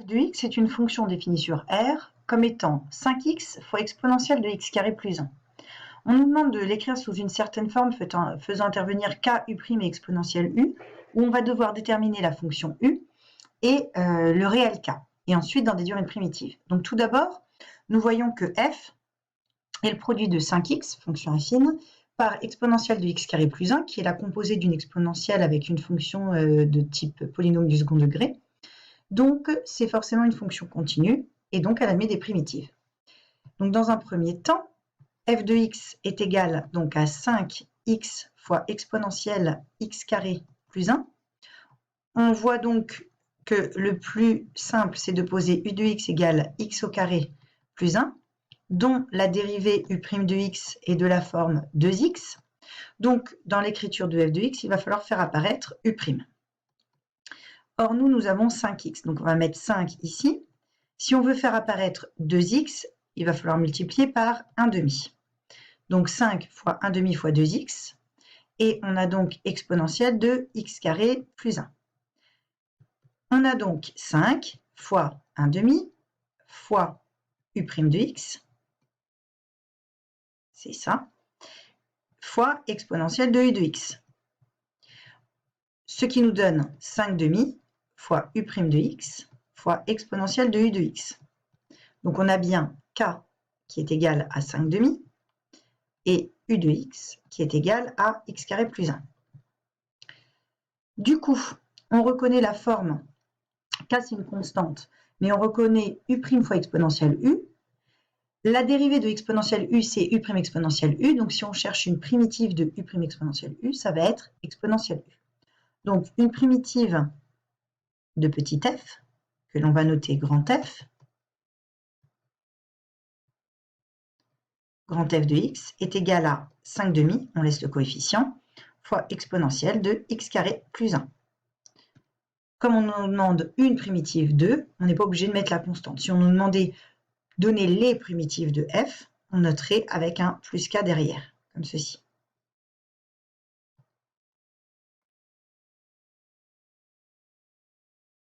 f de x est une fonction définie sur R comme étant 5x fois exponentielle de x carré plus 1. On nous demande de l'écrire sous une certaine forme faisant intervenir k, u' et exponentielle u, où on va devoir déterminer la fonction u et le réel k, et ensuite d'en déduire une primitive. Donc tout d'abord, nous voyons que f est le produit de 5x, fonction affine, par exponentielle de x carré plus 1, qui est la composée d'une exponentielle avec une fonction de type polynôme du second degré. Donc, c'est forcément une fonction continue, et donc elle admet des primitives. Donc, dans un premier temps, f de x est égal donc à 5x fois exponentielle x carré plus 1. On voit donc que le plus simple, c'est de poser u de x égale x au carré plus 1, dont la dérivée u' de x est de la forme 2x. Donc, dans l'écriture de f de x, il va falloir faire apparaître u'. Or, nous avons 5x, donc on va mettre 5 ici. Si on veut faire apparaître 2x, il va falloir multiplier par 1/2. Donc 5 fois 1/2 fois 2x, et on a donc exponentielle de x carré plus 1. On a donc 5 fois 1/2 fois u' de x, c'est ça, fois exponentielle de u de x. Ce qui nous donne 5/2 fois u' de x fois exponentielle de u de x. Donc on a bien k qui est égal à 5/2 et u de x qui est égal à x carré plus 1. Du coup, on reconnaît la forme k, c'est une constante, mais on reconnaît u' fois exponentielle u. La dérivée de exponentielle u, c'est u' exponentielle u. Donc si on cherche une primitive de u' exponentielle u, ça va être exponentielle u. Donc une primitive de petit f, que l'on va noter grand F, grand F de x est égal à 5/2, on laisse le coefficient, fois exponentielle de x carré plus 1. Comme on nous demande une primitive 2, on n'est pas obligé de mettre la constante. Si on nous demandait donner les primitives de f, on noterait avec un plus k derrière, comme ceci.